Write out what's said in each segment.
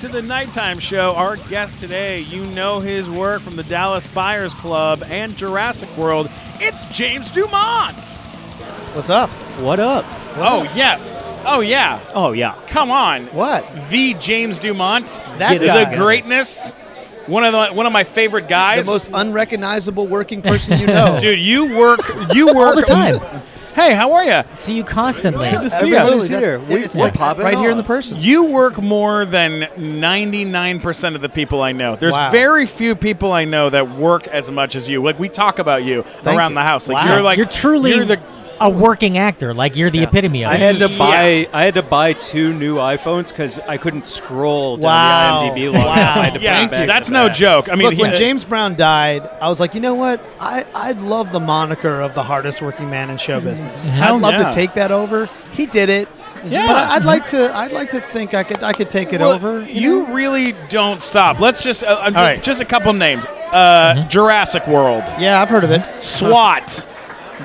to the Nighttime Show. Our guest today, you know his work from the Dallas Buyers Club and Jurassic World. It's James Dumont. What's up? What up? Oh, yeah. Oh, yeah. Oh, yeah. Come on. What? The James Dumont. That guy. The greatness. One of my favorite guys. The most unrecognizable working person you know. Dude, you work all the time. Hey, how are you? See you constantly. Good to see you. Everybody's here. It's We're like popping right here in off. the person. You work more than 99% of the people I know. There's Wow. very few people I know that work as much as you. Like, we talk about you around you. the house. Like, Wow. You're truly the a working actor. Like, you're the epitome of I it. had to Yeah. buy. I had to buy 2 new iPhones because I couldn't scroll down Wow. the IMDb log. Wow. I had to yeah, put it back that's to no back. joke. I mean, Look, when James Brown died, I was like, you know what? I'd love the moniker of the hardest working man in show business. Hell I'd love yeah. to take that over. He did it. Yeah. But I'd like to think I could take it Well, over. You really don't stop. Let's just right. just a couple names. Jurassic World, Yeah, I've heard of it. SWAT,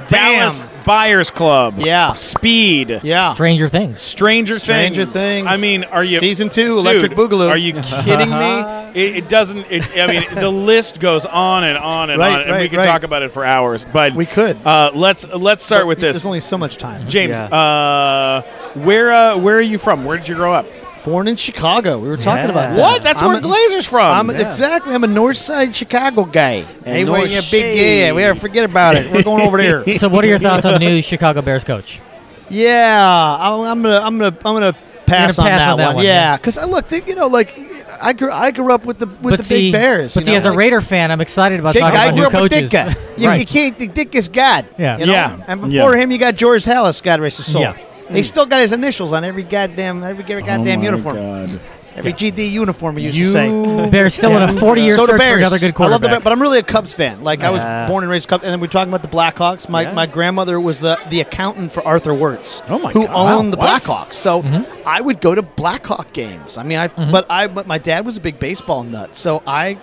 Dallas Buyers Club, Yeah. Speed, Yeah. Stranger Things. Stranger Things. I mean, are you Season 2, Electric Dude, Boogaloo. Are you kidding me? It doesn't. I mean, the list goes on and on and Right, on, and we right, could right. talk about it for hours. But We could. Let's start with There's this. only so much time. James, Yeah. where are you from? Where did you grow up? Born in Chicago. We were talking about that. What? That's where Glazer's from. Exactly. I'm a North Side Chicago guy. Hey, North where you big Shade. yeah? We gotta forget about it. We're going over there. So, what are your thoughts on new Chicago Bears coach? Yeah, I'm gonna pass on that one. one, Yeah, because look, I grew up with the Big Bears. But see, as a Raider fan, I'm excited about talking I about grew new up with coaches. Ditka. You Right. can't. The Dick is God. Yeah. You know? Yeah. And before him, you got George Hallis. God rest his soul. Yeah. He still got his initials on every goddamn uniform. God. Every GD uniform, we used to say. Bears still in a 40-year So search the for Bears. another good I love quarterback. the Bears, but I'm really a Cubs fan. Like I was Yeah. born and raised Cubs, and then we're talking about the Blackhawks. My grandmother was the accountant for Arthur Wirtz, Oh, my who God. owned the What? Blackhawks. So I would go to Blackhawk games. I mean, but my dad was a big baseball nut, so I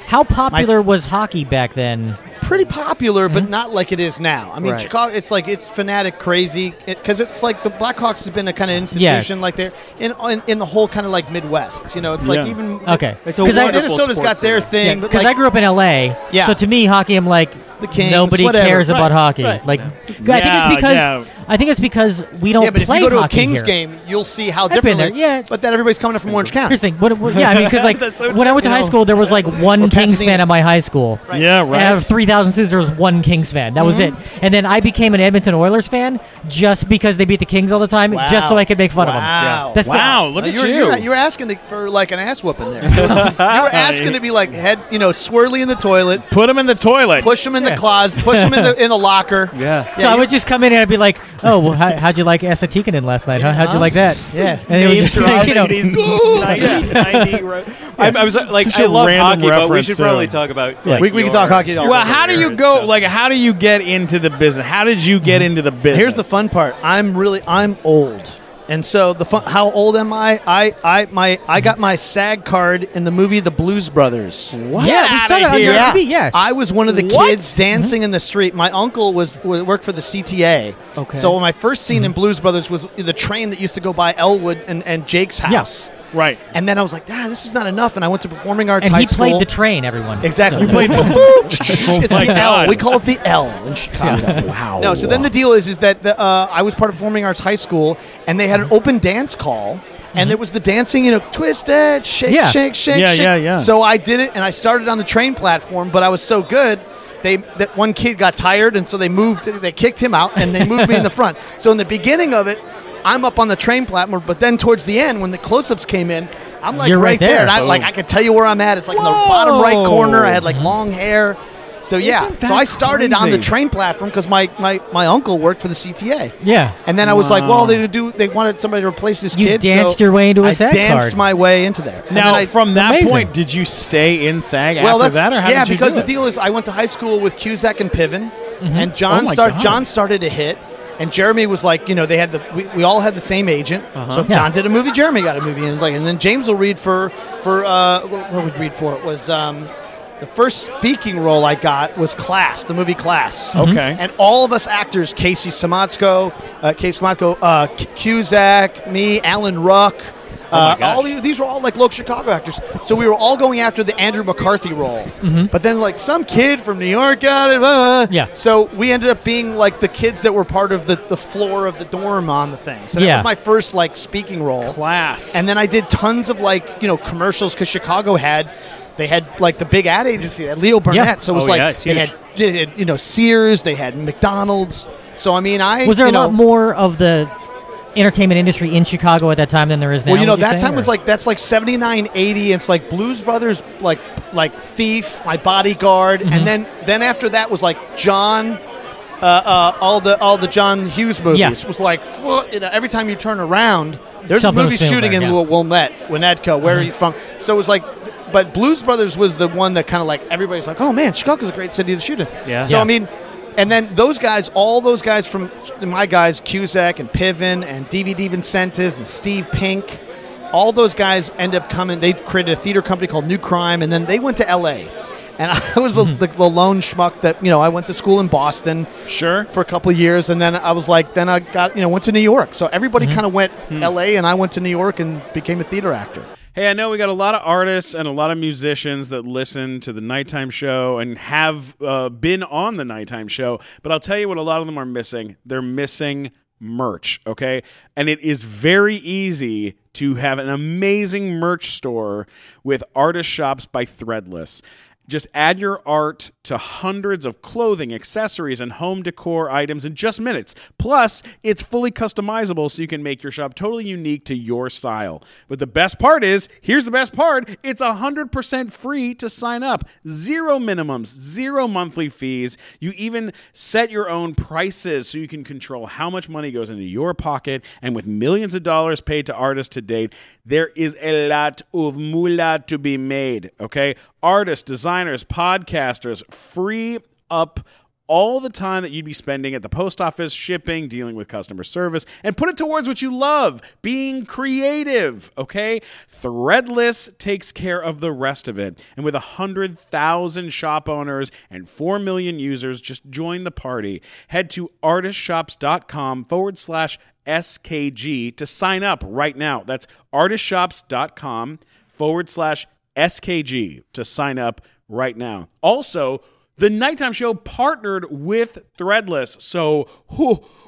How popular was hockey back then? pretty popular, but not like it is now. I mean, Right. Chicago, it's fanatic crazy because it's like the Blackhawks has been a kind of institution like they're in the whole kind of like Midwest. You know, it's like Yeah. even Okay. It's a 'Cause wonderful Minnesota's got sports their city. thing, but Because like, I grew up in LA, Yeah. so to me, hockey, I'm like, The Kings, nobody whatever. cares Right, about hockey. right. Like, Yeah. I think it's because we don't yeah, but if play you go to a hockey Kings here. game, you'll see how been different there, it is. yeah. But then everybody's coming up from Orange County. Here's the thing. Yeah, I mean, because like That's so when I went to true. high school, there was like one Or Kings Pasadena. fan at my high school. Yeah, And out of right. 3,000 students, there was one Kings fan. That was it. And then I became an Edmonton Oilers fan just because they beat the Kings all the time, just so I could make fun of them. Wow. That's Wow, look at you. You were asking for like an ass whooping there. You were asking to be like swirly in the toilet, Put him in the toilet. push him in the closet, push him in the locker. Yeah. So I would just come in and I'd be like, "Oh, well, how'd you like Esa Tikkanen last night? Huh? How'd you like that?" Yeah. And it was just, you know, 1990. I was like, Such I a love random hockey, but we reference, should too. probably talk about. Yeah. Like, We can talk hockey all Well, day. how do you go? Like, how do you get into the business? How did you get into the business? Here's the fun part. I'm old. And so how old am I? I got my SAG card in the movie The Blues Brothers. What? Yeah, we saw that on your Outta TV, yeah. I was one of the What? kids dancing in the street. My uncle worked for the CTA. Okay. So my first scene in Blues Brothers was the train that used to go by Elwood and Jake's house. Right. And then I was like, this is not enough. And I went to Performing Arts and High he School. played the train, everyone. Exactly. You played It's my the God. L. We call it the L in Chicago. Wow. No, so then the deal is that I was part of Performing Arts High School, and they had an open dance call, and there was the dancing, twist it, shake, Yeah. shake, shake, Yeah, shake. yeah, yeah. So I did it, and I started on the train platform, but I was so good. That one kid got tired, and so they kicked him out, and they moved me in the front. So in the beginning of it, I'm up on the train platform, but then towards the end, when the close-ups came in, I'm like You're right right there, there. and I could tell you where I'm at. It's like in the bottom right corner. I had like long hair. So yeah, Isn't that so I started on the crazy? train platform because my uncle worked for the CTA. Yeah. And then I was like, well, they wanted somebody to replace this You kid. danced so your way into a I SAG danced card. my way into there. And Now, then from that amazing. point, did you stay in SAG well, after that, or how yeah, did you because do the it? deal is I went to high school with Cusack and Piven, and Oh my God. John started to hit. And Jeremy was like, they had we all had the same agent. So if Yeah. John did a movie, Jeremy got a movie, and then James will read for what would read for it was the first speaking role I got was Class, the movie Class. Okay. And all of us actors, Casey Samatsko, Cusack, me, Alan Ruck, These were all like local Chicago actors. So we were all going after the Andrew McCarthy role. But then like some kid from New York got it. Yeah. So we ended up being like the kids that were part of the floor of the dorm on the thing. So that was my first like speaking role. Class. And then I did tons of like, commercials because Chicago they had like the big ad agency, they had Leo Burnett. Yeah. So it was it's they had Sears, they had McDonald's. So I mean, was there a lot more of the entertainment industry in Chicago at that time than there is now? Well, that time was like that's like 79, 80. It's like Blues Brothers, like Thief, My Bodyguard, and then after that was like John, all the John Hughes movies. Yeah. It was like every time you turn around, there's Something a movie was filmed shooting there, in Wilmette, Winnetka, where he's from. So it was like. But Blues Brothers was the one that kind of like everybody's like, oh man, Chicago's a great city to shoot in. Yeah. So Yeah. I mean, and then all those guys from my guys, Cusack and Piven and DVD Vincentis and Steve Pink, all those guys end up coming. They created a theater company called New Crime, and then they went to L.A. And I was the lone schmuck that I went to school in Boston for a couple of years, and then I was like, then I got went to New York. So everybody kind of went L.A. and I went to New York and became a theater actor. Hey, I know we got a lot of artists and a lot of musicians that listen to the Nighttime Show and have been on the Nighttime Show, but I'll tell you what a lot of them are missing. They're missing merch, okay? And it is very easy to have an amazing merch store with Artist Shops by Threadless. Just add your art to hundreds of clothing, accessories, and home decor items in just minutes. Plus, it's fully customizable so you can make your shop totally unique to your style. But the best part is, here's the best part, it's 100% free to sign up. 0 minimums, 0 monthly fees. You even set your own prices so you can control how much money goes into your pocket. And with millions of dollars paid to artists to date, there is a lot of moolah to be made, okay? Artists, designers, podcasters, free up all the time that you'd be spending at the post office, shipping, dealing with customer service, and put it towards what you love, being creative, okay? Threadless takes care of the rest of it. And with 100,000 shop owners and 4 million users, just join the party. Head to artistshops.com/SKG to sign up right now. That's artistshops.com/SKG to sign up right now. Also, the Nighttime Show partnered with Threadless, so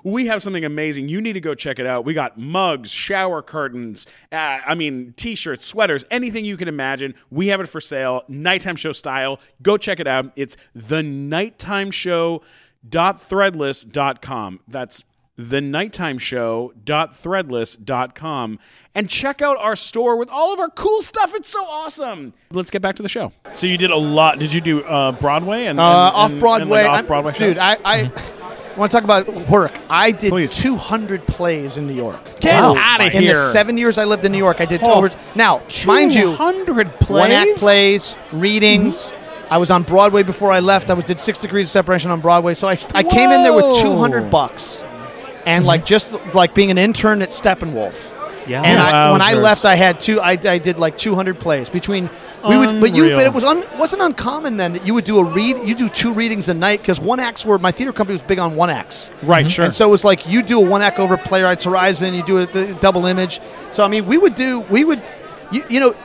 we have something amazing. You need to go check it out. We got mugs, shower curtains, T-shirts, sweaters, anything you can imagine. We have it for sale, Nighttime Show style. Go check it out. It's thenighttimeshow.threadless.com. That's thenighttimeshow.threadless.com, and check out our store with all of our cool stuff. It's so awesome. Let's get back to the show. So you did a lot. Did you do Broadway and off-Broadway? Off-Broadway shows? Dude, I want to talk about work. I did Please. 200 plays in New York. Get out of here. In the 7 years I lived in New York, I did over. Now, mind you, 200 plays? one-act plays, readings. I was on Broadway before I left. I did 6 Degrees of Separation on Broadway. So I came in there with $200. And just being an intern at Steppenwolf. Yeah. And when I left, I had I did like 200 plays between. But it wasn't uncommon then that you would do you do 2 readings a night because one acts my theater company was big on one acts. Right, sure. And so it was like you do a one act over Playwrights Horizon, you do the double image. So I mean, we would.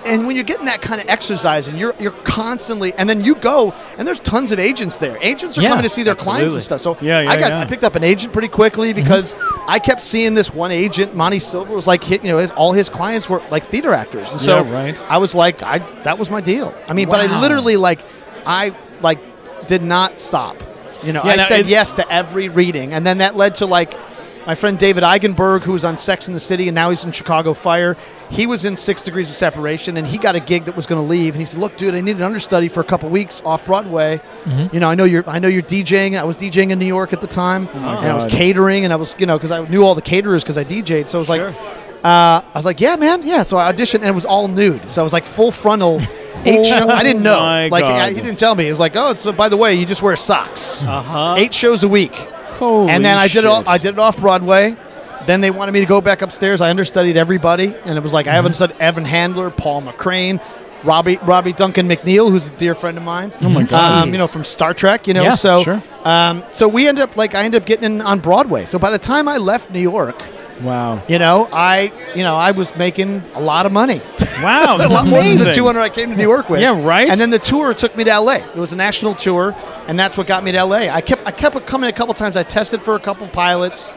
And when you're getting that kind of exercise and you're constantly, and then you go, and there's tons of agents there. Agents are coming to see their clients and stuff. So I picked up an agent pretty quickly because I kept seeing this one agent, Monty Silver, was like, all his clients were like theater actors. And so I was like, that was my deal. I mean, but I literally did not stop. I said yes to every reading. And then that led to my friend David Eigenberg, who was on Sex and the City, and now he's in Chicago Fire. He was in 6 Degrees of Separation, and he got a gig that was going to leave. And he said, "Look, dude, I need an understudy for a couple weeks off Broadway. I know you're DJing. I was DJing in New York at the time, and I was catering, and I was, because I knew all the caterers because I DJ'd. So I was I was like, yeah, man, yeah. So I auditioned, and it was all nude. So I was like full frontal. 8 shows. I didn't know. He didn't tell me. He was like, oh, it's by the way, you just wear socks. 8 shows a week. Holy and then shit. I did it off Broadway. Then they wanted me to go back upstairs. I understudied everybody, and it was like I haven't studied Evan Handler, Paul McCrane, Robbie Duncan McNeil, who's a dear friend of mine. Oh my God! From Star Trek. Yeah, so sure. So we I ended up getting in on Broadway. So by the time I left New York, Wow. I was making a lot of money. Wow, A that's lot more than amazing. the 200 I came to New York with. Yeah, right? And then the tour took me to L.A. It was a national tour, and that's what got me to L.A. I kept coming a couple times. I tested for a couple pilots.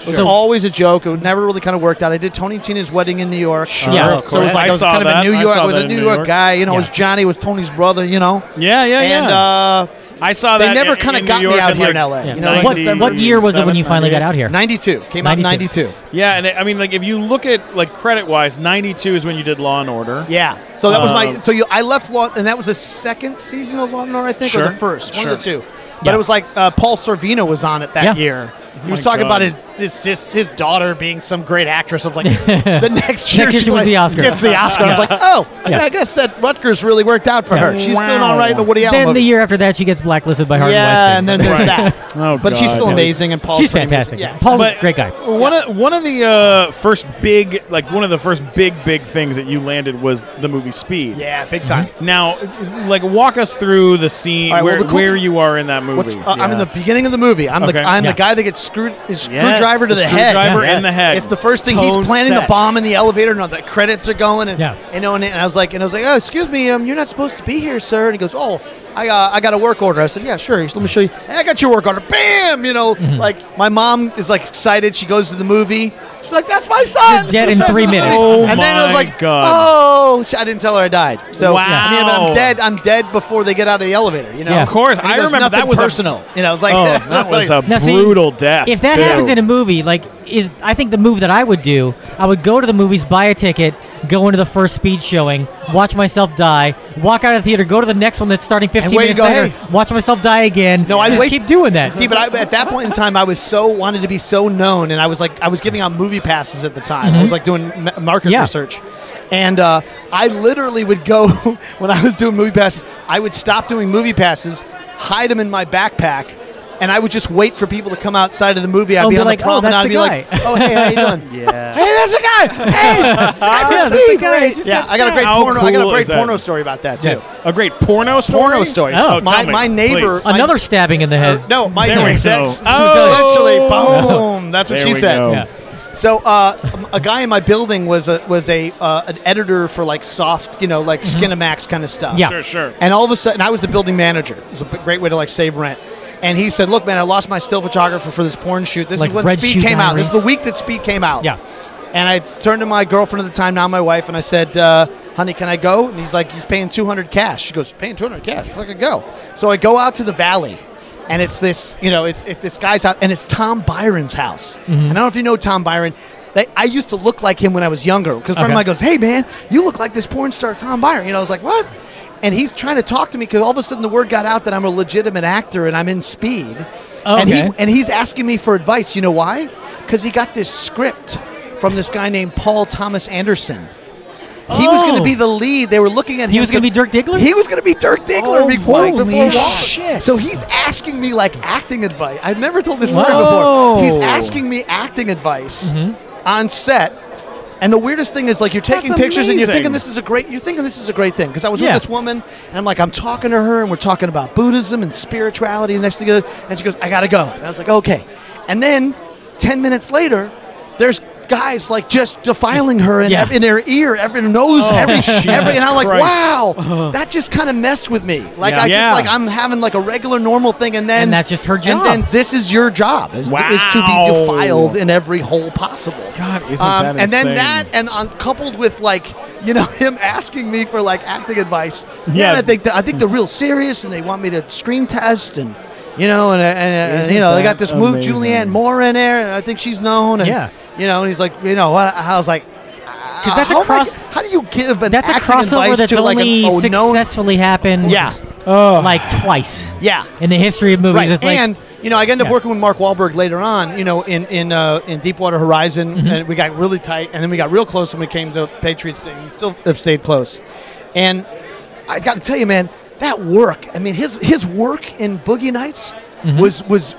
It was always a joke. It never really kind of worked out. I did Tony and Tina's wedding in New York. Yeah, So it was like I was saw kind of that. a New I York. saw I was that a in New New York York. guy. It was Yeah. Johnny. It was Tony's brother. Yeah. And I saw they that. never in kind of New got York me out in, here like, in L.A. Yeah. You know, like What year was it when you finally got out here? 92 came out in 92. Yeah, and I mean, like, if you look at like credit-wise, 92 is when you did Law and Order. Yeah, so that was my. Um, I left Law, and that was the second season of Law and Order, I think, or Sure, the first, one sure. of the two. But Yeah. it was like Paul Sorvino was on it that Yeah. year. He was my talking God. about his daughter being some great actress. I was like, the next year Next year she wins the Oscar. Gets the Oscar. I was like, oh, Yeah. I guess that Rutgers really worked out for her. She's doing all right in a Woody Allen Then the movie. year after that, she gets blacklisted by Harvey Yeah, and Weinstein. then there's Right. that. Oh, But she's God. still Yeah. amazing, and Paul. She's Sorvino was- fantastic. Yeah. Paul's But a great guy. One of the first big things that you landed was the movie Speed. Yeah, big time. Now, like, walk us through the scene All right, well, the cool- where you are in that movie. I'm in the beginning of the movie. I'm Okay. the Yeah. guy that gets screwdriver to the head. Screwdriver Yeah. in the head. It's the first thing Tone he's planning the set. bomb in the elevator, and all the credits are going, and Yeah. and I was like, oh, excuse me, you're not supposed to be here, sir. And he goes, oh, I got a work order. I said, yeah, sure. Let me show you. Hey, I got your work order. Bam, like my mom is like excited. She goes to the movie. She's like, that's my son. You're dead It in says 3 in the minutes. movie. Oh and then I was my like, God. oh, I didn't tell her I died. So Wow. I mean, I'm dead. I'm dead before they get out of the elevator. You know, Yeah. Of course. And he I goes, remember nothing that was personal. I was like, Oh, that was a Now, see, brutal death. If that too. happens in a movie, I think the move that I would do, I would go to the movies, buy a ticket, go into the first Speed showing, watch myself die, walk out of the theater, go to the next one that's starting 15 wait and minutes go, later, hey. watch myself die again. No, I'd just wait- keep doing that. See, but at that point in time, I was wanted to be so known, and I was giving out movie passes at the time. I was like doing market Yeah. research, and I literally would go when I was doing movie passes. I would stop doing movie passes, hide them in my backpack, and I would just wait for people to come outside of the movie. I'd Oh, be be on like, the oh, promenade. that's I'd the be like, guy. oh, hey, how you doing? Yeah. Hey, that's the guy. Hey, Yeah, that's the guy. Just yeah, got I got a great How porno. I got cool a great is that? porno story about that too. a great porno story. Porno story. Oh. my tell me, my neighbor. please. my- Another stabbing in the head. no, my There we neighbor. go. That's Oh. literally boom. That's what There she we said. go. Yeah. So a guy in my building was an editor for like soft, like Skinamax kind of stuff. Yeah. Sure. And all of a sudden, I was the building manager. It was a great way to like save rent. And he said, "Look, man, I lost my still photographer for this porn shoot. This Like is when Red Speed Shoe came out. Diaries. This is the week that Speed came out." Yeah. And I turned to my girlfriend at the time, now my wife, and I said, honey, can I go? And he's like, he's paying $200 cash. She goes, paying $200 cash? Fucking go. So I go out to the valley, and it's this, it's this guy's house, and it's Tom Byron's house. And I don't know if you know Tom Byron. I used to look like him when I was younger, because a friend of Okay. mine goes, hey, man, you look like this porn star Tom Byron. I was like, what? And he's trying to talk to me, because all of a sudden the word got out that I'm a legitimate actor, and I'm in Speed. Oh, okay. And he's asking me for advice. You know why? Because he got this script from this guy named Paul Thomas Anderson. He was going to be the lead. They were looking at him. He was going to be Dirk Diggler? He was going to be Dirk Diggler Oh, before holy Wahlberg. shit. So he's asking me like acting advice. I've never told this story Whoa. before. He's asking me acting advice on set. And the weirdest thing is, like, you're taking That's pictures and you're amazing. thinking this is a great thing. Because I was Yeah. with this woman and I'm like, I'm talking to her and we're talking about Buddhism and spirituality and next together. And she goes, I gotta go. And I was like, okay. And then 10 minutes later, there's guys like just defiling her in, Yeah. in her ear, every nose, every, and I'm like, Christ. wow, that just kind of messed with me. Like Yeah. I just Yeah. like I'm having like a regular normal thing, and then And that's just her job. And then this is your job is to be Wow. defiled in every hole possible. God, isn't that and then insane? that, and coupled with like him asking me for like acting advice. Yeah. And I think they're real serious, and they want me to screen test and. And Isn't they that got this amazing? Julianne Moore in there, and I think she's known. And, Yeah. and he's like, what? I was like, that's a how, cross- how do you give an That's a acting crossover advice that's to like only an known? successfully happened Yeah. like twice Yeah. in the history of movies. Right. It's like, And I ended up Yeah. working with Mark Wahlberg later on, in Deepwater Horizon, and we got really tight, and then we got real close when we came to Patriots Day. We still have stayed close. And I got to tell you, man, that work. I mean, his work in Boogie Nights was,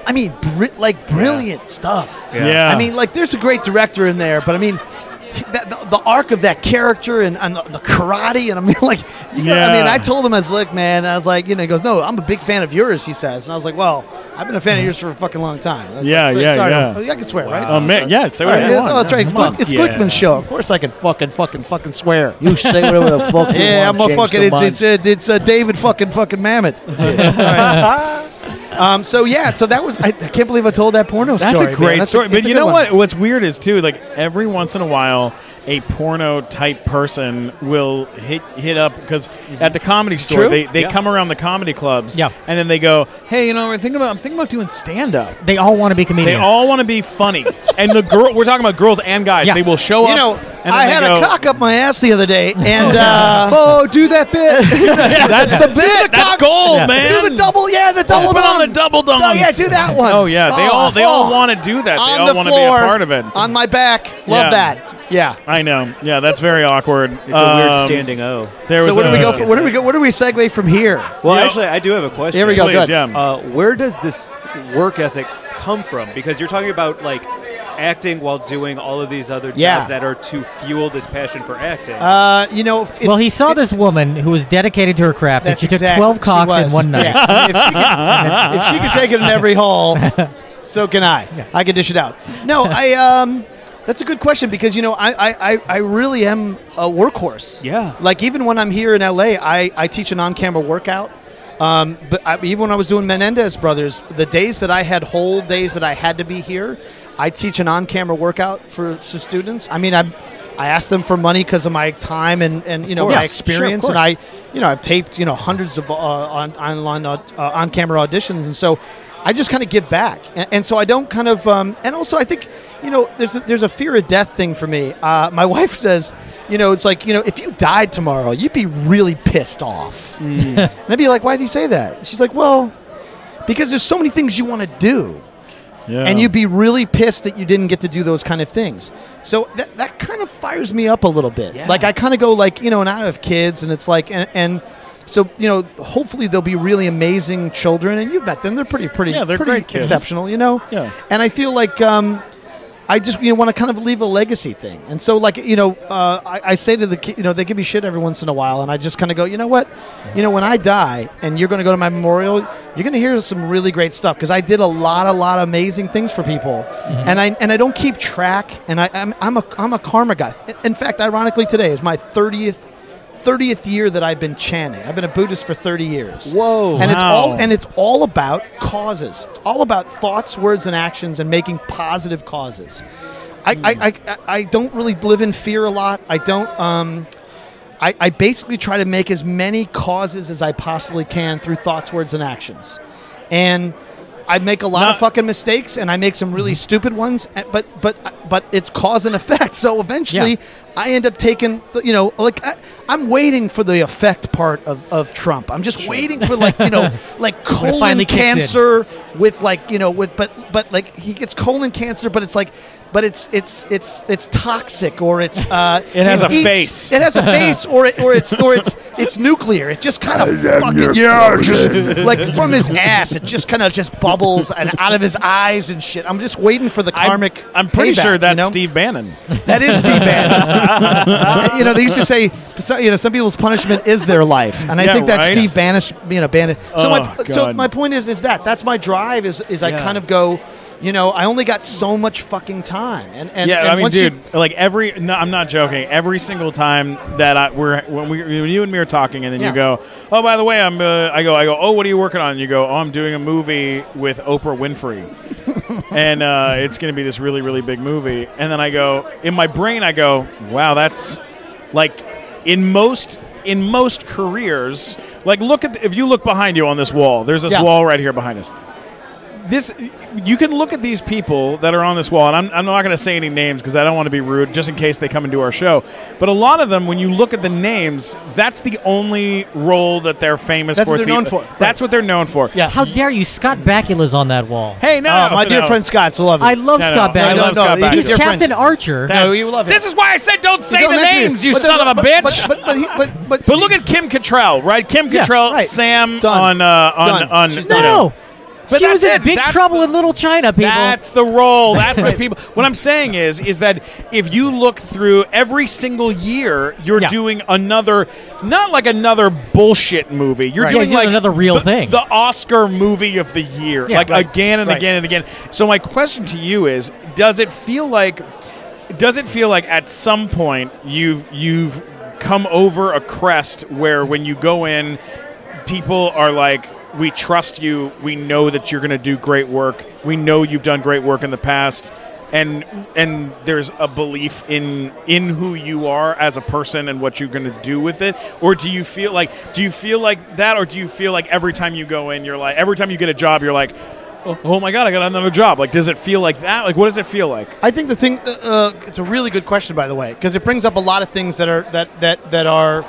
I mean, brilliant stuff. Yeah. I mean, like, there's a great director in there, but I mean, the arc of that character and the karate, and I mean, like, I told him, look, man, I was like, he goes, no, I'm a big fan of yours, he says, and I was like, well, I've been a fan of yours for a fucking long time. I can swear, right? Oh, man, yeah, say what you want. Oh, that's right. It's Glickman's show. Of course, I can fucking swear. You say whatever the fuck you Yeah, want, I'm a James fucking. It's David fucking Mammoth. So that was. I can't believe I told that porno story. That's a great story. But you know what? What's weird is too, like every once in a while, a porno type person will hit up because at the Comedy Store they come around the comedy clubs, and then they go, hey, I'm thinking about doing stand up. They all want to be comedians. They all want to be funny, and we're talking about girls and guys. Yeah. They will show up. And I had a cock up my ass the other day, and do that bit. That's the bit. That's gold, man. Do the double, the double Put dong. on the double dong. Oh yeah, do that one. Oh yeah, they all want to do that. They all want to be a part of it. On my back, love that. Yeah, I know. Yeah, that's very awkward. It's a weird standing O. So where do we go? Where do we segue from here? Well, actually, I do have a question. Here we go. Please, good. Yeah. Where does this work ethic come from? Because you're talking about like acting while doing all of these other jobs that are to fuel this passion for acting. He saw this woman who was dedicated to her craft, and she took 12 cocks in one night. Yeah. If she could take it in every hall, so can I. Yeah. I can dish it out. No, that's a good question because I really am a workhorse. Yeah. Like even when I'm here in LA, I teach an on-camera workout. Even when I was doing Menendez Brothers, the days that I had whole days that I had to be here, I teach an on-camera workout for students. I mean, I ask them for money because of my time and my experience, sure, and I've taped hundreds of on-camera auditions, and so I just kind of give back, and so I don't kind of and also I think there's a fear of death thing for me. My wife says, it's like if you died tomorrow, you'd be really pissed off, and I'd be like, why do you say that? She's like, well, because there's so many things you want to do. Yeah. And you'd be really pissed that you didn't get to do those kind of things. So that kind of fires me up a little bit. Yeah. Like I kind of go like, and I have kids and it's like, and so, hopefully they'll be really amazing children and you've met them. They're pretty they're great kids. Exceptional, Yeah. And I feel like, I just want to kind of leave a legacy thing. And so like, I say to the kids, they give me shit every once in a while. And I just kind of go, you know what? When I die and you're going to go to my memorial, you're going to hear some really great stuff because I did a lot of amazing things for people. Mm-hmm. And I don't keep track. And I'm a karma guy. In fact, ironically, today is my 30th year that I've been chanting. I've been a Buddhist for 30 years. Whoa! And it's all about causes. It's all about thoughts, words, and actions, and making positive causes. I don't really live in fear a lot. I don't. I basically try to make as many causes as I possibly can through thoughts, words, and actions, and I make a lot of fucking mistakes, and I make some really stupid ones. But it's cause and effect. So eventually, I end up taking I'm waiting for the effect part of Trump. I'm just waiting for like colon cancer with but he gets colon cancer, but it's like. But it's toxic, or it's it has a face. It has a face, or it's nuclear. It just kind of fucking just like from his ass. It just kind of just bubbles and out of his eyes and shit. I'm just waiting for the karmic. I'm pretty payback, sure that's Steve Bannon. That is Steve Bannon. They used to say some people's punishment is their life, and I think that's Steve Bannon. So my point is that's my drive. Is I kind of go. I only got so much fucking time, and I mean, dude, I'm not joking. Every single time that when you and me are talking, and then you go, oh, by the way, I go, oh, what are you working on? And you go, oh, I'm doing a movie with Oprah Winfrey, and it's going to be this really, really big movie. And then I go, in my brain, I go, wow, that's like in most careers, like if you look behind you on this wall, there's this wall right here behind us. You can look at these people that are on this wall, and I'm not going to say any names because I don't want to be rude, just in case they come and do our show. But a lot of them, when you look at the names, that's the only role that they're famous for. That's what they're known for. That's what they're known for. Yeah. How dare you? Scott Bakula's on that wall. Hey, my dear friend Scott's lovely. I love Scott Bakula. I love Scott Bakula. He's Captain Archer. No, you love him. This is why I said don't say the names, you son of a bitch. But look at Kim Cattrall, right? Kim Cattrall, Sam on. She's done. No. But she was in that's it. big That's trouble the- in Little China, people. That's the role. That's what people. What I'm saying is that if you look through every single year, you're Yeah. doing another, not like another bullshit movie. You're Right. doing Yeah, you're like another real thing. the Oscar movie of the year, Yeah, like right. again and Right. again and again. So my question to you is: Does it feel like at some point you've come over a crest where when you go in, people are like, we trust you, we know that you're going to do great work, we know you've done great work in the past, and there's a belief in who you are as a person and what you're going to do with it? Or do you feel like that, or do you feel like every time you go in, you're like, every time you get a job, you're like, oh my God, I got another job? Like, does it feel like that? Like, what does it feel like? I think the thing. It's a really good question, by the way, because it brings up a lot of things that are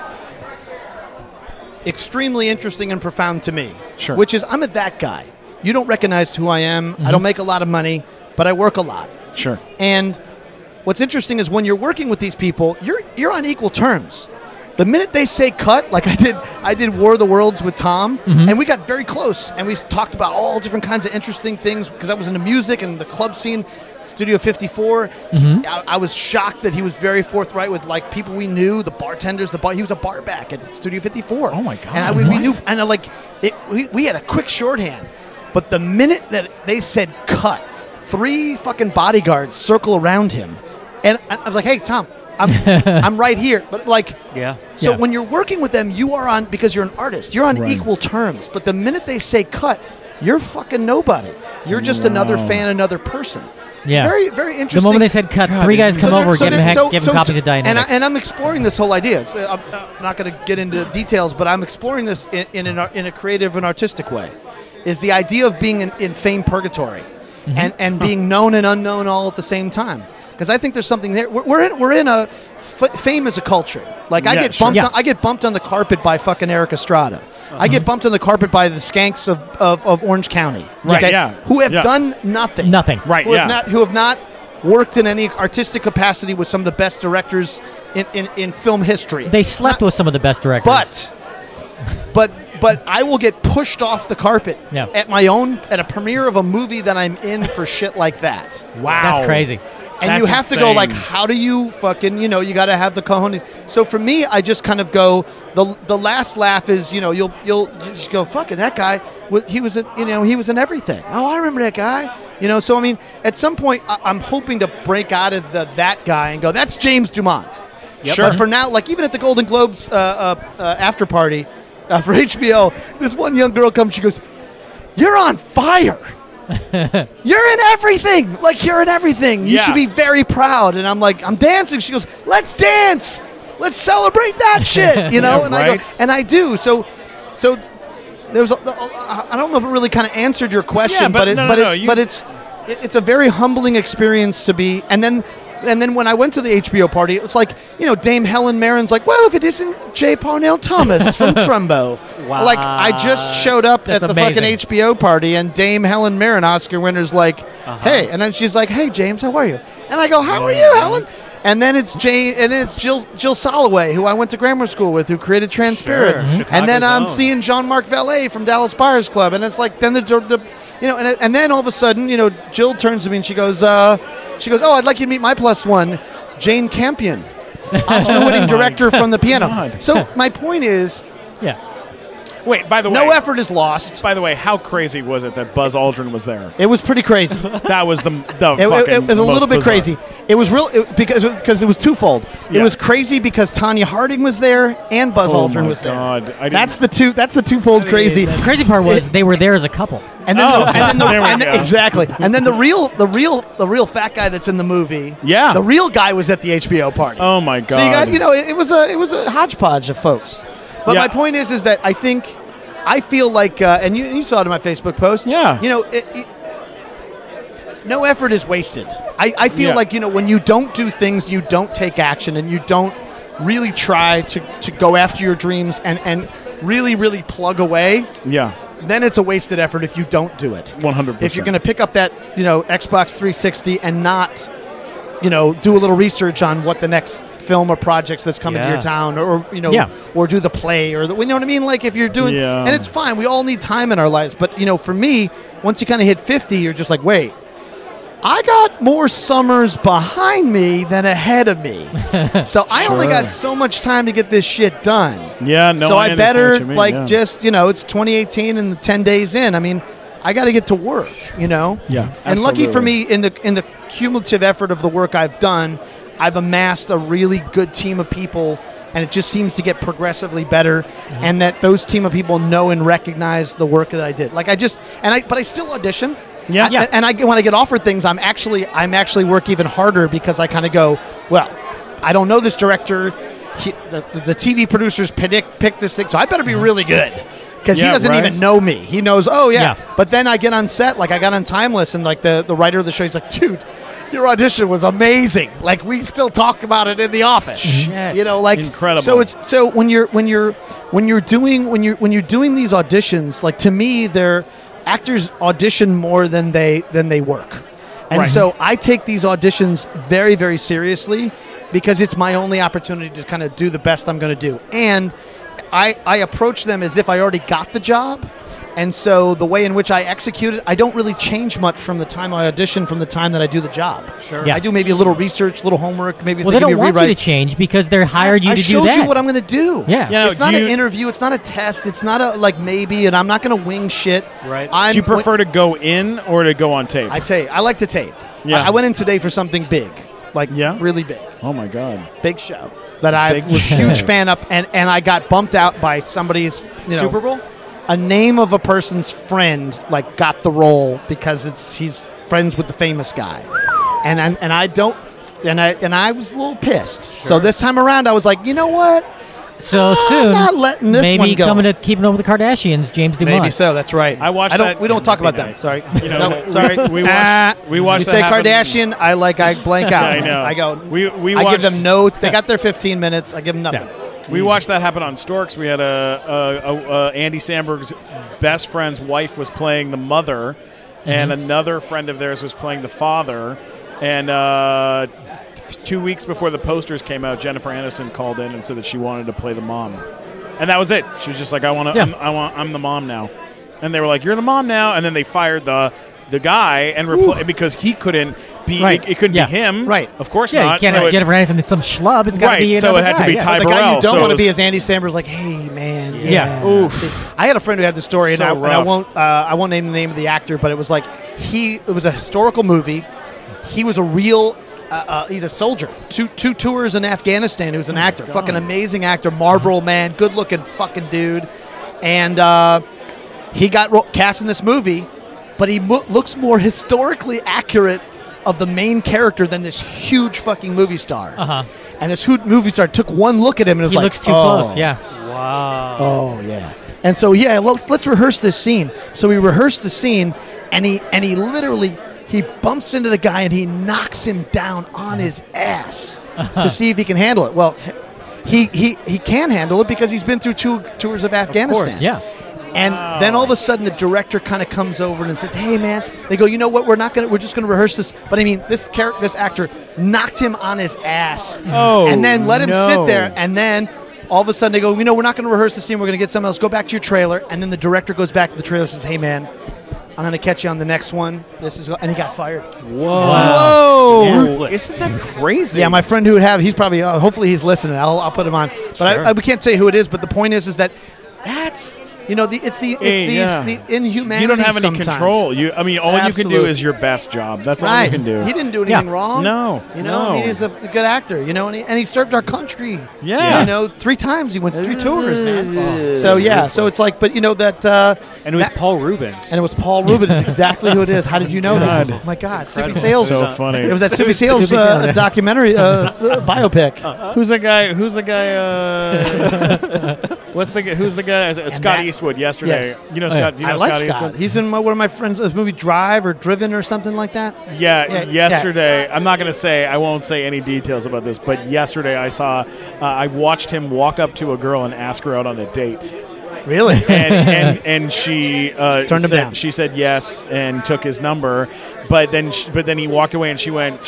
extremely interesting and profound to me. Sure. Which is, I'm that guy. You don't recognize who I am. I don't make a lot of money, but I work a lot. Sure. And what's interesting is when you're working with these people, you're on equal terms. The minute they say cut, like I did War of the Worlds with Tom, and we got very close, and we talked about all different kinds of interesting things because I was into music and the club scene, Studio 54. I was shocked that he was very forthright with like people we knew, the bartenders, he was a bar back at Studio 54. Oh my God! And we knew, and we had a quick shorthand, but the minute that they said cut, 3 fucking bodyguards circle around him, and I was like, "Hey, Tom, I'm right here." But like, Yeah. So Yeah. when you're working with them, you are on, because you're an artist, you're on equal terms. But the minute they say cut, you're fucking nobody. You're just another fan, another person. Yeah. Very, very interesting. The moment they said cut, 3 guys come over, give him copies of Dianetics. And I'm exploring this whole idea. I'm not going to get into details, but I'm exploring this in a creative and artistic way. Is the idea of being in fame purgatory and being known and unknown all at the same time. Because I think there's something there. We're in a fame as a culture. Like I get bumped on the carpet by fucking Eric Estrada. I get bumped on the carpet by the skanks of Orange County. Right, okay? yeah. Who have Yeah. done nothing. Nothing. Right, Who have not worked in any artistic capacity with some of the best directors in film history. They slept with some of the best directors. But I will get pushed off the carpet Yeah. at a premiere of a movie that I'm in for shit like that. Wow, That's crazy. And That's you have to go insane. like, how do you fucking, you got to have the cojones. So for me, I just kind of go, the last laugh is, you'll just go, fucking that guy, he was in everything. Oh, I remember that guy. So I mean, at some point, I'm hoping to break out of that guy and go, that's James Dumont. Yep. Sure. But for now, like even at the Golden Globes after party for HBO, this one young girl comes, she goes, "You're on fire. You're in everything. Like you're in everything. You Yeah. should be very proud." And I'm like, "I'm dancing." She goes, "Let's dance. Let's celebrate that shit." And Yeah, I go, right. and I do. So there's I don't know if it really kind of answered your question, Yeah, but it's a very humbling experience to be. And then when I went to the HBO party, it was like, Dame Helen Mirren's like, "Well, if it isn't J. Parnell Thomas from Trumbo." Wow. Like, I just showed up That's at the amazing. fucking HBO party, and Dame Helen Mirren, Oscar winner's like, "Hey," and then she's like, "Hey, James, how are you?" And I go, "How are you, Helen?" And then it's Jill Soloway, who I went to grammar school with, who created Transparent. Sure. Chicago's And then I'm own. seeing Jean-Marc Vallée from Dallas Buyers Club, and it's like, then and then all of a sudden, Jill turns to me and she goes, "Oh, I'd like you to meet my plus one, Jane Campion, Oscar-winning director from The Piano." God. So my point is, Yeah. Wait, by the way, no effort is lost. By the way, how crazy was it that Buzz Aldrin was there? It was pretty crazy. That was the It fucking was a most little bit bizarre. crazy. It was because it was twofold. Yeah. It was crazy because Tanya Harding was there and Buzz Oh Aldrin my was there. God. I didn't- That's the twofold crazy. The crazy part was they were there as a couple. And then, there we go. exactly. And then the real fat guy that's in the movie. Yeah. The real guy was at the HBO party. Oh my God. So you got, it was a hodgepodge of folks. But Yeah. my point is that I feel like, and you saw it in my Facebook post. Yeah. No effort is wasted. I feel Yeah. like, when you don't do things, you don't take action, and you don't really try to go after your dreams and really, really plug away, Yeah. then it's a wasted effort if you don't do it. 100%. If you're going to pick up that, Xbox 360 and not, do a little research on what the next film or projects that's coming to your town, or or do the play, or you know what I mean. Like if you're doing, and it's fine. We all need time in our lives, but for me, once you kind of hit 50, you're just like, wait, I got more summers behind me than ahead of me, so I only got so much time to get this shit done. Yeah, no. So I better just it's 2018 and 10 days in. I mean, I got to get to work, Yeah, and absolutely. lucky for me, in the cumulative effort of the work I've done, I've amassed a really good team of people, and it just seems to get progressively better. And that those team of people know and recognize the work that I did. Like but I still audition. Yeah. And when I get offered things, I'm actually work even harder, because I kind of go, well, I don't know this director. The TV producers pick this thing, so I better be really good, because he doesn't even know me. He knows, But then I get on set, like I got on Timeless, and like the writer of the show, he's like, dude, your audition was amazing. Like we still talk about it in the office. Shit. Incredible. So when you're doing these auditions, like to me, they're actors audition more than they work. And so I take these auditions very, very seriously, because it's my only opportunity to kind of do the best I'm going to do. And I approach them as if I already got the job. And so the way in which I execute it, I don't really change much from the time I audition from the time that I do the job. Sure. I do maybe a little research, a little homework, maybe they don't want you to change, because they're hired you to do that. I showed you what I'm going to do. Yeah. It's not an interview. It's not a test. It's not a maybe, and I'm not going to wing shit. Right. Do you prefer to go in or to go on tape? I tell you, I like to tape. Yeah. I went in today for something big, really big. Oh, my God. Big show that I was a huge fan of, and I got bumped out by somebody's Super Bowl? A name of a person's friend got the role because he's friends with the famous guy, and I was a little pissed. Sure. So this time around, I was like, you know what? So soon, I'm not letting this maybe one go. coming to Keeping Up with the Kardashians, James Dumont. Maybe so. That's right. I watched that. We don't talk about nice. them. Sorry. No, sorry. We watched. You that say happen. Kardashian, I blank out. I know. I go. We I watched, give them no. They got their 15 minutes. I give them nothing. Yeah. We watched that happen on Storks. We had Andy Samberg's best friend's wife was playing the mother, and another friend of theirs was playing the father. And 2 weeks before the posters came out, Jennifer Aniston called in and said that she wanted to play the mom, and that was it. She was just like, I'm the mom now, and they were like, you're the mom now, and then they fired the guy and because he couldn't be it couldn't be him, right? Of course not. You can't have Jennifer Aniston is some schlub. It's got to be so it had guy. to be Ty the Burrell. guy you don't so want to be as Andy Samberg's like, hey man, Oof. See, I had a friend who had the story, So and I won't name the name of the actor, but it was like it was a historical movie. He was a real. He's a soldier. Two tours in Afghanistan. He was an actor, fucking amazing actor, Marlboro man, good looking fucking dude, and he got cast in this movie, but he looks more historically accurate of the main character than this huge fucking movie star. And this movie star took one look at him and was he like, looks too close. Yeah. Wow. Oh yeah. And so let's rehearse this scene. So we rehearsed the scene, and he literally. He bumps into the guy and he knocks him down on his ass to see if he can handle it. Well, he can handle it because he's been through 2 tours of Afghanistan. Of course, yeah. And then all of a sudden the director kind of comes over and says, "Hey man," they go, "You know what? We're just going to rehearse this." But I mean, this actor knocked him on his ass, and then let him sit there, and then. All of a sudden they go, we're not going to rehearse the scene. We're going to get someone else. Go back to your trailer. And then the director goes back to the trailer and says, "Hey man, I'm going to catch you on the next one." And he got fired. Whoa! Ruthless. Isn't that crazy? Yeah, my friend who would have, he's probably, hopefully he's listening. I'll put him on. But we can't say who it is. But the point is that that's, it's the inhumanity. You don't have any sometimes. control. All you can do is your best job. That's all you can do. He didn't do anything wrong. No. He's a good actor. And he served our country. Yeah. 3 times he went 3 tours, man. So it's like, but and it was Paul Rubens. And it was Paul Rubens. Is exacly who it is. How did you know that? Oh my God, Soupy Sales. So funny. It was that Soupy Sales documentary biopic. Who's the guy? Who's the guy? Scott Eastwood yesterday. Yes. You know Scott. Do you know I like Scott Scott. Eastwood? He's in one of my friends' movie Drive or Driven or something like that. Yesterday. I'm not going to say. I won't say any details about this. But yesterday I saw. I watched him walk up to a girl and ask her out on a date. Really? and she Turned him down. She said yes and took his number, but then he walked away and she went,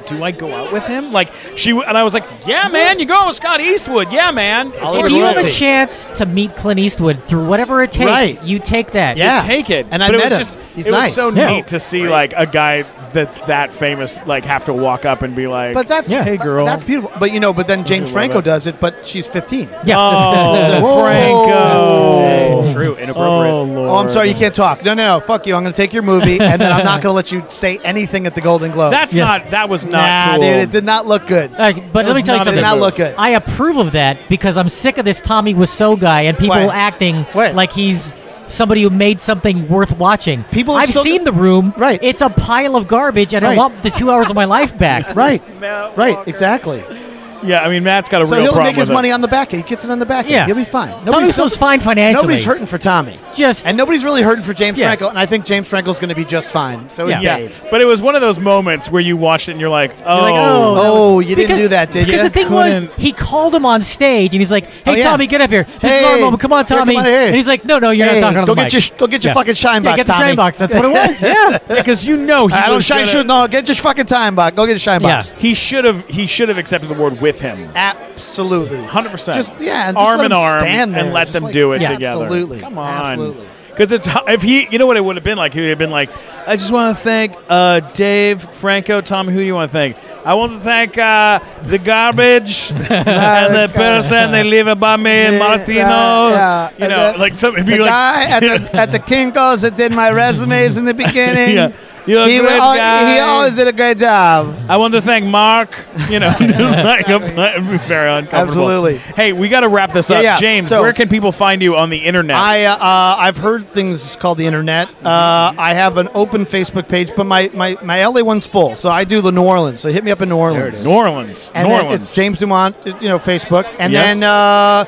do I go out with him? Like and I was like, yeah, man, you go with Scott Eastwood, yeah, man. If you have a chance to meet Clint Eastwood through whatever it takes, you take that. Yeah. You take it. And but I it met was him. just He's it nice. was so Yeah. neat to see like a guy that's that famous like have to walk up and be like, But that's hey girl, that's beautiful. But but then James love Franco it. does it, but she's 15. Yeah. Oh, Franco. True, inappropriate. Oh, Lord. Oh, I'm sorry, you can't talk. No, fuck you. I'm going to take your movie, and then I'm not going to let you say anything at the Golden Globes. That was not nah, cool. dude. It did not look good. But let me tell you It something. did not look good. I approve of that because I'm sick of this Tommy Wiseau guy and people Why? acting Why? like he's somebody who made something worth watching. People are I've still- seen The Room. Right. It's a pile of garbage, and I Right. want the 2 hours of my life back. Right. Matt Right. Walker. Exactly. Yeah, I mean Matt's got a So real he'll problem make his with money it. on the back end. He gets it on the back end. Yeah. He'll be fine. Tommy Wiseau's fine financially. Nobody's hurting for Tommy. Just And nobody's really hurting for James Yeah. Franco, and I think James Franco's going to be just fine. So is Yeah. Dave. But it was one of those moments where you watched it and you're like, oh, like, oh. Oh, you didn't because- do that, did Because you? the thing was, Couldn't- he called him on stage, and he's like, "Hey, Oh, yeah. Tommy, get up here. This is Hey, our moment. Come on, here, Tommy." come on here. And he's like, "No, you're Hey, not talking on go the get mic." your go get your Yeah. fucking shine Yeah, box, get the Tommy. shine box. That's what it was. Yeah. because you know he I don't was shine gonna- shoes. No, get your fucking time box. Go get your shine Yeah. box. He should have accepted the award with him. Absolutely. 100%. Just and just arm let in him arm stand there. and let Just them like- do it yeah, together. Absolutely. Come on. Absolutely. Because if he, you know what it would have been like? He would have been like, I just want to thank Dave, Franco, Tommy. Who do you want to thank? I want to thank the garbage and the person they live above me, Martino. yeah. You know, like something. The guy at the Kinko's that did my resumes in the beginning. Yeah. You're a He, great guy. he always did a great job. I want to thank Mark. You know, just like very uncomfortable. Absolutely. Hey, we got to wrap this up. Yeah. James, So- where can people find you on the internet? I've heard things called the internet. I have an open Facebook page, but my LA one's full, so I do the New Orleans. So hit me up in New Orleans. New Orleans. And New then Orleans. it's James Dumont, Facebook, and Yes. then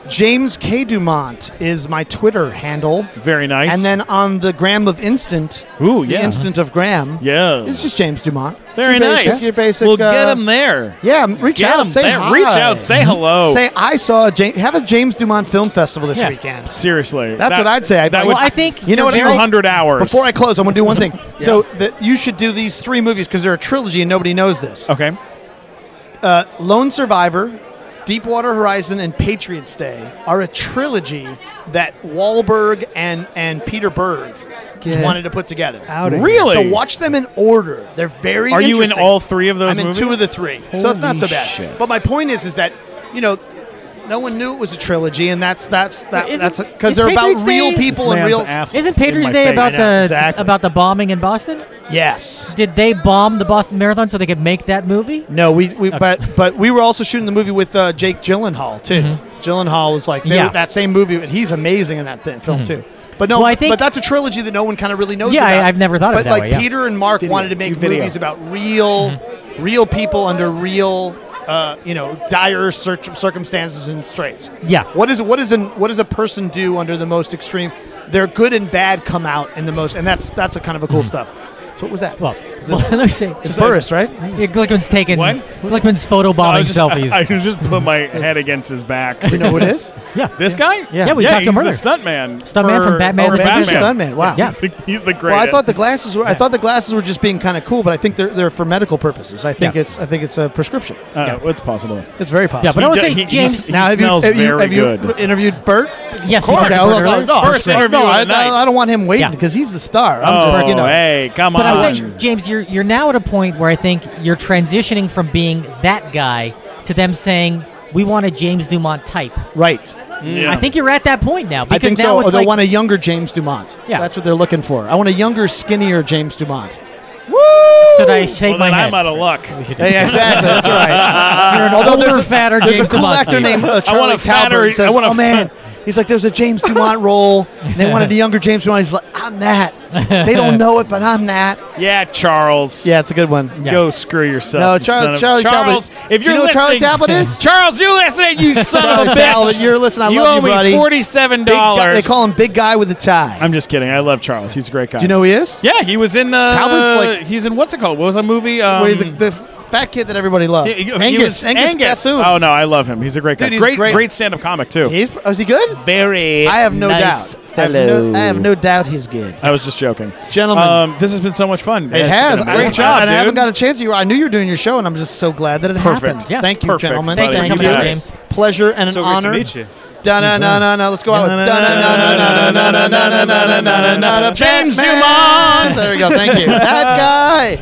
James K. Dumont is my Twitter handle. Very nice. And then on the gram of Instant, Ooh, the yeah. Instant of Gram, Yeah. it's just James Dumont. Very Your basic- nice. Your basic, We'll get him there. Yeah, reach Get out, him say there. hi. Reach out, say hello. Say I saw have a James Dumont Film Festival this Yeah. weekend. Seriously. That's what I'd say. That Well, would I think You know what? 200 hours. Before I close, I'm going to do one thing. So you should do these 3 movies because they're a trilogy and nobody knows this. Okay. Lone Survivor, Deepwater Horizon, and Patriots Day are a trilogy that Wahlberg and Peter Berg wanted to put together. Really? So watch them in order. They're very Are you in interesting. all 3 of those I'm in movies? 2 of the 3. So it's not so Holy bad. shit. But my point is that, no one knew it was a trilogy, and that's because is they're about Patriots real Day- people and real. Isn't Patriots Day about Exactly. about the bombing in Boston? Yes. Did they bomb the Boston Marathon so they could make that movie? No, but we were also shooting the movie with Jake Gyllenhaal too. Gyllenhaal was like Yeah. that same movie, and he's amazing in that film too. But no, Well, I think- but that's a trilogy that no one kind of really knows Yeah, about. I've never thought of but it that like way, yeah. Peter and Mark wanted to make Video. movies about real people under real dire circumstances and straits. Yeah. What does a person do under the most extreme? Their good and bad come out in the most, and that's a kind of a cool stuff. So what was that? Well, Is this- let me see. it's Burris, right? Yeah, Glickman's taking. What? Glickman's photobombing selfies. I just put my head against his back. Do you know who it is? yeah. This guy? Yeah, we talked to he's him the earlier. stuntman. Stuntman from Batman Oh, the Batman's Batman. Stuntman. Wow. Yeah. He's the greatest. Well, I thought the glasses were. I thought the glasses were just being kind of cool, but I think they're for medical purposes. I think Yeah. it's a prescription. It's possible. It's very possible. Yeah, but I would He say d- he- James. he now smells have you very good. interviewed Bert? Yes, course. we Okay, talked oh, about it no, earlier. no, First interview no, of I the night. don't want him waiting Yeah. because he's the star. I'm Oh, just, hey, come But on. I'm saying, James, you're now at a point where I think you're transitioning from being that guy to them saying we want a James Dumont type. right. Yeah. I think you're at that point now. I Because think now so. it's Or they like, want a younger James Dumont. Yeah. That's what they're looking for. I want a younger, skinnier James Dumont. should I shake Well, my then head? I'm out of luck. Yeah, exactly. That's right. You're an Although older, fatter there's James a cool Dumont actor type. named I want Charlie a fatter- Talbert. Says, I want a "Oh man." fat- He's like, there's a James Dumont role. And they wanted a younger James Dumont. He's like, I'm that. They don't know it, but I'm that. Yeah, Charles. Yeah, it's a good one. Yeah. Go screw yourself. No, you son of- Charlie Charles, Talbot. if Do you you're know what Charlie listening- Talbot is? Charles, you listening, you son of a Charlie bitch. Talbot, you're listening. I you love owe you, me buddy. $47. Big guy, they call him Big Guy with a Tie. I'm just kidding. I love Charles. He's a great guy. Do you know who he is? Yeah, he was in. Talbot's like- he's in what's it called? What was that movie? Where the fat kid that everybody loved. Angus Bethune. Oh no, I love him. He's a great guy. Dude, he's Great stand-up comic too. Is he good? Very. I have no nice doubt. fellow. I have no doubt he's good. I was just joking, Gentlemen. This has been so much fun. It has. Great job, and I haven't dude. got a chance. I knew you were doing your show, and I'm just so glad that it Perfect. happened. Yeah. Thank you, Perfect, gentlemen. buddy. Thank you for coming out, James. Pleasure and an So honor. good to meet you. Da-na-na-na-na. Let's go out with James Dumont. There we go. Thank you. That guy.